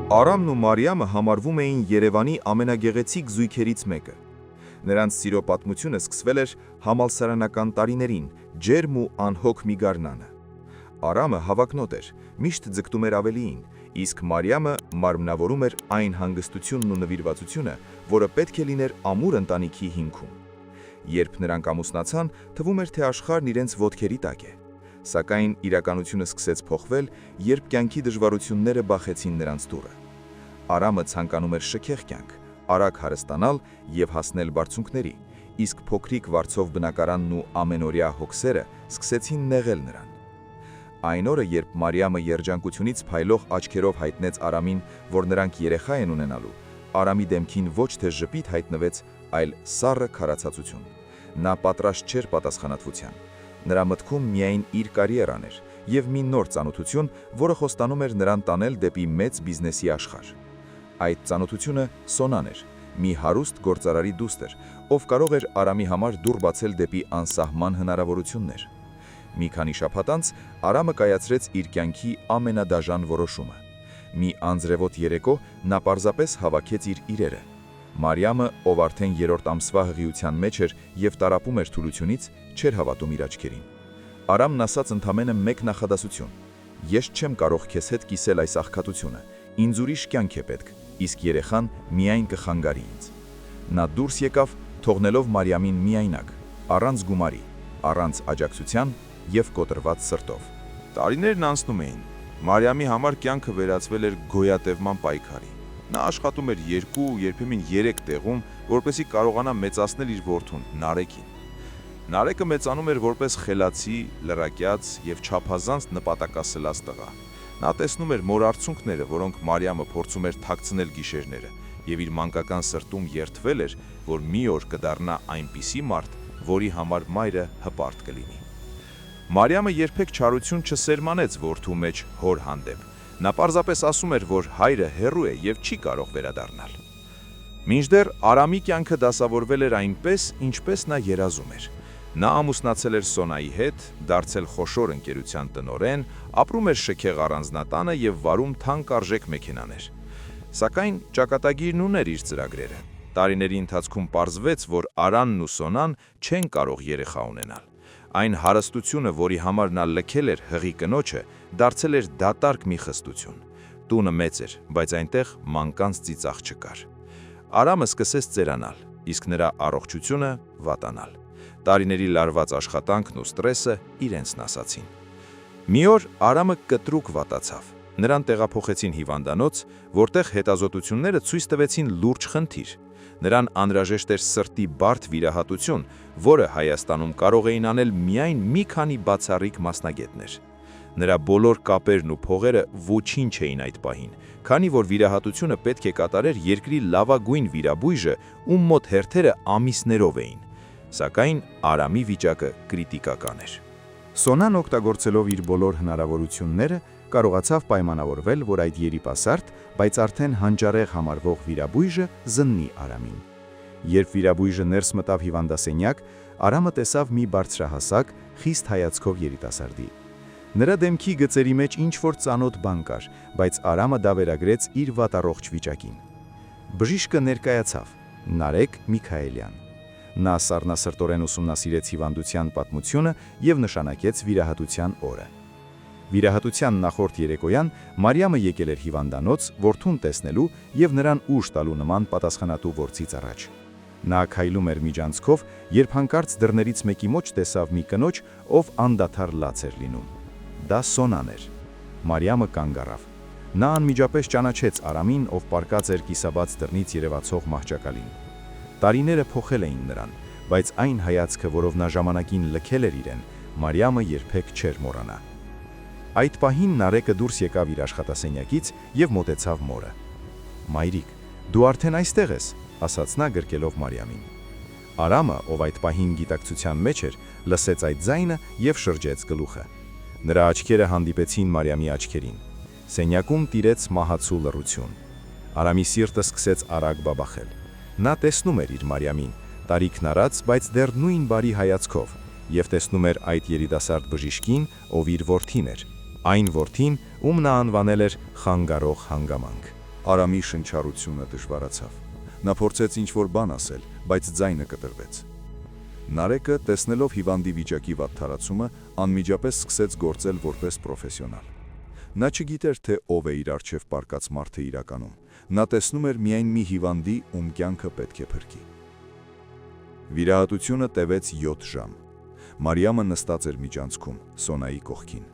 Արամն ու Մարիամը համարվում էին Երևանի ամենագեղեցիկ զույգերից մեկը։ Նրանց սիրո պատմությունը սկսվել էր համալսարանական տարիներին, ջերմ ու անհոգ մի գարնանը։ Արամը հավակնոտ էր, միշտ ձգտում էր ավելիին, իսկ Մարիամը մարմնավորում էր այն հանգստությունն ու նվիրվածությունը, որը պետք է լիներ ամուր ընտանիքի հիմքում։ Երբ նրանք ամուսնացան, թվում էր, թե աշխարհն իրենց ոտքերի տակ է։ Սակայն իրականությունը սկսեց փոխվել, երբ կյանքի դժվարությունները բախեցին նրանց դուռը։ Արամը ցանկանում էր շքեղ կյանք, արագ հարստանալ եւ հասնել բարձունքների, իսկ փոքրիկ վարձով բնակարանն ու ամենօրյա հոգսերը սկսեցին նեղել նրան։ Այն օրը, երբ Մարիամը երջանկությունից փայլող աչքերով հայտնեց Արամին, որ նրանք երեխա են ունենալու, Արամի դեմքին ոչ թե ժպիտ հայտնվեց, այլ սառը քարացածություն։ Նա պատրաստ չէր պատասխանատվության։ Նրա մտքում միայն իր կարիերան էր եւ մի նոր ծանոթություն, որը խոստանում էր նրան տանել դեպի մեծ բիզնեսի աշխարհ։ Այդ ծանոթությունը Սոնան էր, մի հարուստ գործարարի դուստր, ով կարող էր Արամի համար դուռ բացել դեպի անսահման հնարավորություններ։ Մի քանի շաբաթ անց Արամը կայացրեց իր կյանքի ամենադաժան որոշումը։ Մի անձրևոտ երեկո նա պարզապես հավաքեց իր իրերը։ Մարիամը, ով արդեն 3-րդ ամսվա հղիության մեջ էր եւ տառապում էր թուլությունից, չէր հավատում իր աչքերին։ Արամն ասաց ընդամենը մեկ նախադասություն. «Ես չեմ կարող քեզ հետ կիսել այս աղքատությունը, ինձ ուրիշ կյանք է պետք, իսկ երեխան միայն կխանգարի ինձ»։ Նա դուրս եկավ, թողնելով Մարիամին միայնակ, առանց գումարի, առանց աջակցության եւ կոտրված սրտով։ Տարիներն անցնում էին։ Մարիամի համար կյանքը վերածվել էր գոյատևման պայքարի։ Նա աշխատում էր 2, երբեմն 3 տեղում, որպեսզի կարողանա մեծացնել իր որդուն Նարեկին։ Նարեկը մեծանում էր որպես խելացի, լրակյաց եւ չափազանց նպատակասլաց տղա։ Նա տեսնում էր մոր արցունքները, որոնք Մարիամը փորձում էր թաքցնել գիշերները, եւ իր մանկական սրտում երդվել էր, որ մի օր կդառնա այնպիսի մարդ, որի համար մայրը հպարտ կլինի։ Մարիամը երբեք չարություն չսերմանեց որդու մեջ հոր հանդեպ։ Նա պարզապես ասում էր, որ հայրը հեռու է եւ չի կարող վերադառնալ։ Մինչդեռ Արամի կյանքը դասավորվել էր այնպես, ինչպես նա երազում էր։ Նա ամուսնացել էր Սոնայի հետ, դարձել խոշոր ընկերության տնօրեն, ապրում էր շքեղ առանձնատանը եւ վարում թանկարժեք մեքենաներ։ Սակայն ճակատագիրն ուներ իր ծրագրերը։ Տարիների ընթացքում պարզվեց, որ Արանն ու Սոնան չեն կարող երեխա ունենալ։ Այն հարստությունը, որի համար նա լքել էր հղի կնոջը, դարձել էր դատարկ մի խստություն։ Տունը մեծ էր, բայց այնտեղ մանկանց ծիծաղ չկար։ Արամը սկսեց ծերանալ, իսկ նրա առողջությունը վատանալ։ Տարիների լարված աշխատանքն ու ստրեսը իրենցն ասացին։ Մի օր Արամը կտրուկ վատացավ։ Նրան տեղափոխեցին հիվանդանոց, որտեղ հետազոտությունները ցույց տվեցին լուրջ խնդիր։ Նրան անհրաժեշտ էր սրտի բարդ վիրահատություն, որը Հայաստանում կարող էին անել միայն մի քանի բացառիկ մասնագետներ։ Նրա բոլոր կապերն ու փողերը ոչինչ էին այդ պահին, քանի որ վիրահատությունը պետք է կատարեր երկրի լավագույն վիրաբույժը, ում մոտ հերթերը ամիսներով էին։ Սակայն Արամի վիճակը կրիտիկական էր։ Սոնան օգտագործելով իր բոլոր հնարավորությունները կարողացավ պայմանավորվել, որ այդ երիտասարդ, բայց արդեն հանճարեղ համարվող վիրաբույժը զննի Արամին։ Երբ վիրաբույժը ներս մտավ հիվանդասենյակ, Արամը տեսավ մի բարձրահասակ, խիստ հայացքով երիտասարդի։ Նրա դեմքի գծերի մեջ ինչ-որ ծանոթ բան կար, բայց Արամը դա վերագրեց իր վատառողջ վիճակին։ Բժիշկը ներկայացավ՝ Նարեկ Միքայելյան։ Նա սառնասրտորեն ուսումնասիրեց հիվանդության պատմությունը եւ նշանակեց վիրահատության օրը։ Վիրահատության նախորդ երեկոյան Մարիամը եկել էր հիվանդանոց, որդուն տեսնելու եւ նրան ուժ տալու նման պատասխանատու ворցից առաջ։ Նա քայլում էր միջանցքով, երբ հանկարծ դռներից մեկի մոտ տեսավ մի կնոջ, ով անդադար լաց էր լինում։ Դա Սոնան էր։ Մարիամը կանգ առավ։ Նա անմիջապես ճանաչեց Արամին, ով պառկած էր կիսաբաց դռնից երևացող մահճակալին։ Տարիները փոխել էին նրան, բայց այն հայացքը, որով նա ժամանակին լքել էր իրեն, Մարիամը երբեք չէր մոռանա։ Այդ պահին Նարեկը դուրս եկավ իր աշխատասենյակից եւ մոտեցավ մորը։ «Մայրիկ, դու արդեն այստեղ ես», ասաց նա գրկելով Մարիամին։ Արամը, ով այդ պահին գիտակցության մեջ էր, լսեց այդ ձայնը եւ շրջեց գլուխը։ Նրա աչքերը հանդիպեցին Մարիամի աչքերին։ Սենյակում տիրեց մահացու լռություն։ Արամի սիրտը սկսեց արագ բաբախել։ Նա տեսնում էր իր Մարիամին, տարիքն առած, բայց դեռ նույն բարի հայացքով, եւ տեսնում էր այդ երիտասարդ բժիշկին, ով իր որդին էր, այն որդին, ում նա անվանել էր խանգարող հանգամանք։ Արամի շնչառությունը դժվարացավ։ Նա փորձեց ինչ-որ բան ասել, բայց ձայնը կտրվեց։ Նարեկը, տեսնելով հիվանդի վիճակի վատթարացումը, անմիջապես սկսեց գործել որպես պրոֆեսիոնալ։ Նա չգիտեր, թե ով է իր առջև պառկած մարդը իրականում։ Նա տեսնում էր միայն մի հիվանդի, ում կյանքը պետք է փրկի։ Վիրահատությունը տևեց 7 ժամ։ Մարիամը նստած էր միջանցքում, Սոնայի կողքին։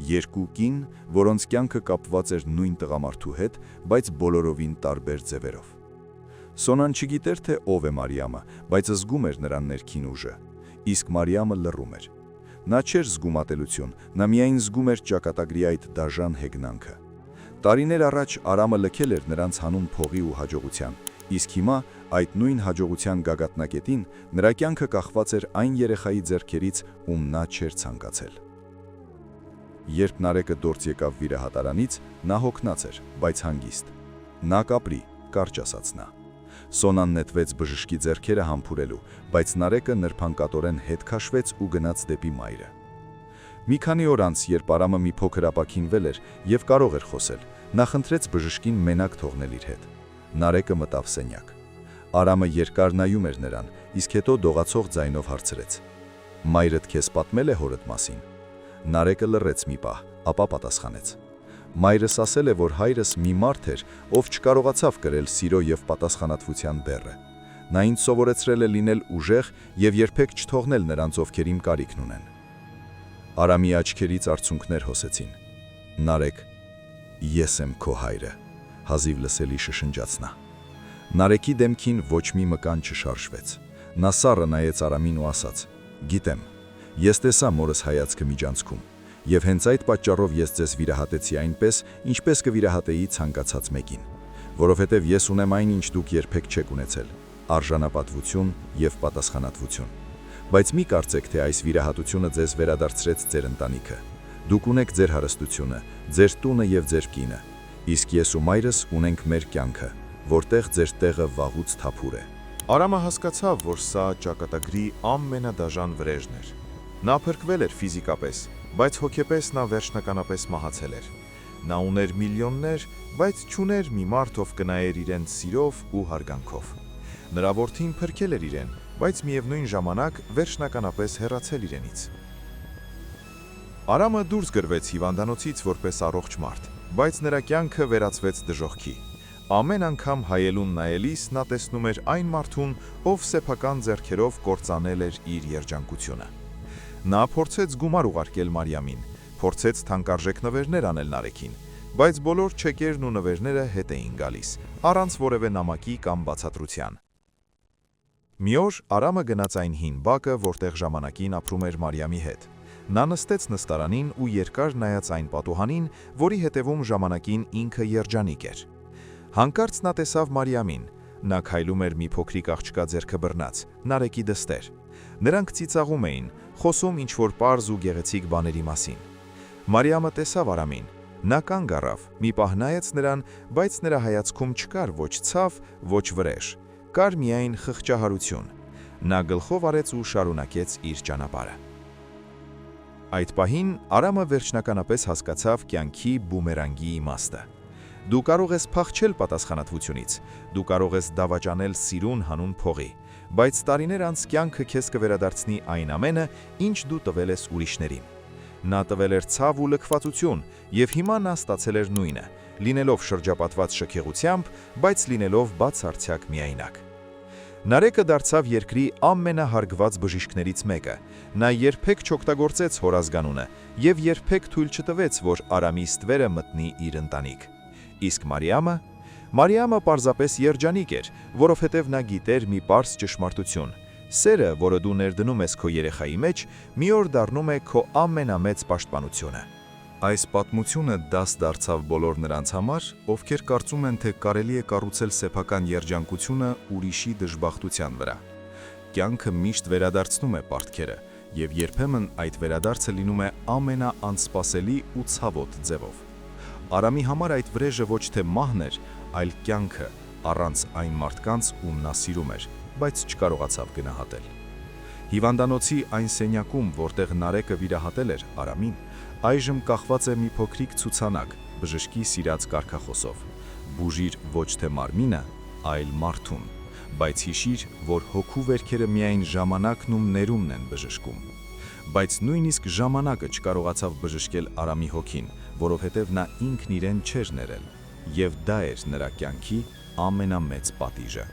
Երկու կին, որոնց կյանքը կապված էր նույն տղամարդու հետ, բայց բոլորովին տարբեր ձևերով։ Սոնան չգիտեր, թե ով է Մարիամը, բայց զգում էր նրան ներքին ուժը, իսկ Մարիամը լռում էր։ Նա չէր զգում ատելություն, նա միայն զգում էր ճակատագրի այդ դաժան հեգնանքը։ Տարիներ առաջ Արամը լքել էր նրանց հանուն փողի ու հաջողության, իսկ հիմա այդ նույն հաջողության գագաթնակետին նրա կյանքը կախված էր այն երեխայի ձեռքերից, ում նա չէր ցանկացել։ Երբ Նարեկը դուրս եկավ վիրահատարանից, նա հոգնած էր, բայց հանգիստ։ Նա կապրի, կարճ ասաց նա։ Սոնան նետվեց բժշկի ձեռքերը համբուրելու, բայց Նարեկը նրբանկատորեն հետ քաշվեց ու գնաց դեպի մայրը։ Մի քանի օր անց, երբ Արամը մի փոքր ապաքինվել էր եւ կարող էր խոսել, նա խնդրեց բժշկին մենակ թողնել իր հետ։ Նարեկը մտավ սենյակ։ Արամը երկար նայում էր նրան, իսկ հետո դողացող ձայնով հարցրեց. «Մայրդ քեզ պատմել է հորդ մասին»։ Նարեկը լռեց մի պահ, ապա պատասխանեց. «Մայրս ասել է, որ հայրս մի մարդ էր, ով չկարողացավ կրել սիրո եւ պատասխանատվության բեռը։ Նա ինձ սովորեցրել է լինել ուժեղ եւ երբեք չթողնել նրանց, ովքեր իմ կարիքն ունեն»։ Արամի աչքերից արցունքներ հոսեցին։ «Նարեկ, ես եմ քո հայրը», հազիվ լսելի շշնջաց նա։ Նարեկի դեմքին ոչ մի մկան չշարժվեց։ Նա սառը նայեց Արամին ու ասաց. «Գիտեմ, ես տեսա մորս հայացքը միջանցքում, եւ հենց այդ պատճառով ես ձեզ վիրահատեցի այնպես, ինչպես կվիրահատեի ցանկացած մեկին, որովհետեւ ես ունեմ այն, ինչ դուք երբեք չեք ունեցել՝ արժանապատվություն եւ պատասխանատվություն։ Բայց մի կարծեք, թե այս վիրահատությունը ձեզ վերադարձրեց ձեր ընտանիքը։ Դուք ունեք ձեր հարստությունը, ձեր տունը եւ ձեր կինը, իսկ ես ու մայրս ունենք մեր կյանքը, որտեղ ձեր տեղը վաղուց թափուր է»։ Արամը հասկացավ, որ սա ճակատագրի ամենադաժան վրեժն էր։ Նա փրկվել էր ֆիզիկապես, բայց հոգեպես նա վերջնականապես մահացել էր։ Նա ուներ միլիոններ, բայց չուներ մի մարդ, ով կնայեր իրեն սիրով ու հարգանքով։ Նրա որդին փրկել էր իրեն, բայց միևնույն ժամանակ վերջնականապես հեռացել իրենից։ Արամը դուրս գրվեց հիվանդանոցից որպես առողջ մարդ, բայց նրա կյանքը վերածվեց դժոխքի։ Ամեն անգամ հայելուն նայելիս նա տեսնում էր այն մարդուն, ով սեփական ձեռքերով կործանել էր իր երջանկությունը։ Նա փորձեց գումար ուղարկել Մարիամին, փորձեց թանկարժեք նվերներ անել Նարեկին, բայց բոլոր չեկերն ու նվերները հետ էին գալիս, առանց որևէ նամակի կամ բացատրության։ Մի օր Արամը գնաց այն հին բակը, որտեղ ժամանակին ապրում էր Մարիամի հետ։ Նա նստեց նստարանին ու երկար նայեց այն պատուհանին, որի հետևում ժամանակին ինքը երջանիկ էր։ Հանկարծ նա տեսավ Մարիամին։ Նա քայլում էր մի փոքրիկ աղջկա ձեռքը բռնած, Նարեկի դստեր։ Նրանք ծիծաղում էին, խոսում ինչ-որ պարզ ու գեղեցիկ բաների մասին։ Մարիամը տեսավ Արամին։ Նա կանգ առավ, մի պահ նայեց նրան, բայց նրա հայացքում չկար ոչ ցավ, ոչ վրեժ, կար միայն խղճահարություն։ Նա գլխով արեց ու շարունակեց իր ճանապարհը։ Այդ պահին Արամը վերջնականապես հասկացավ կյանքի բումերանգի իմաստը։ Դու կարող ես փախչել պատասխանատվությունից, դու կարող ես դավաճանել սիրուն հանուն փողի, բայց տարիներ անց կյանքը քեզ կվերադարձնի այն ամենը, ինչ դու տվել ես ուրիշներին։ Նա տվել էր ցավ ու լքվածություն, եւ հիմա նա ստացել էր նույնը, լինելով շրջապատված շքեղությամբ, բայց լինելով բացարձակ միայնակ։ Նարեկը դարձավ երկրի ամենահարգված բժիշկներից մեկը։ Նա երբեք չօգտագործեց հոր ազգանունը եւ երբեք թույլ չտվեց, որ Արամի ստվերը մտնի իր ընտանիք։ Իսկ Մարիամը պարզապես երջանիկ էր, որովհետև նա գիտեր մի պարզ ճշմարտություն. սերը, որը դու ներդնում ես քո երեխայի մեջ, մի օր դառնում է քո ամենամեծ պաշտպանությունը։ Այս պատմությունը դաս դարձավ բոլոր նրանց համար, ովքեր կարծում են, թե կարելի է կառուցել սեփական երջանկությունը ուրիշի դժբախտության վրա։ Կյանքը միշտ վերադարձնում է պարտքերը, եւ երբեմն այդ վերադարձը լինում է ամենաանսպասելի ու ցավոտ ձևով։ Արամի համար այդ վրեժը ոչ թե մահն էր, այլ կյանքը առանց այն մարդկանց, ում նա սիրում էր, բայց չկարողացավ գնահատել։ Հիվանդանոցի այն սենյակում, որտեղ Նարեկը վիրահատել էր Արամին, այժմ կախված է մի փոքրիկ ցուցանակ բժշկի սիրած կարգախոսով։ բուժիր ոչ թե մարմինը, այլ մարդուն, բայց հիշիր, որ հոգու վերքերը միայն ժամանակն ու ներումն են բժշկում։ Բայց նույնիսկ ժամանակը չկարողացավ բժշկել Արամի հոգին, որովհետև նա ինքն իրեն չէր ներել, եւ դա էր նրա կյանքի ամենամեծ պատիժը։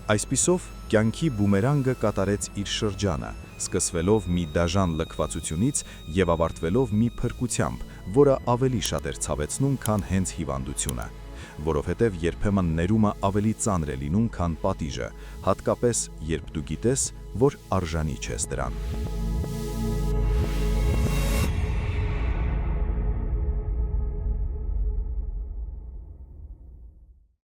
Այսպիսով, կյանքի բումերանգը կատարեց իր շրջանը, սկսվելով մի դաժան լքվածությունից եւ ավարտվելով մի փրկությամբ, որը ավելի շատ էր ցավեցնում, քան հենց հիվանդությունը, որովհետև երբեմն ներումը ավելի ծանր է լինում, քան պատիժը, հատկապես երբ դու գիտես, որ արժանի չես դրան։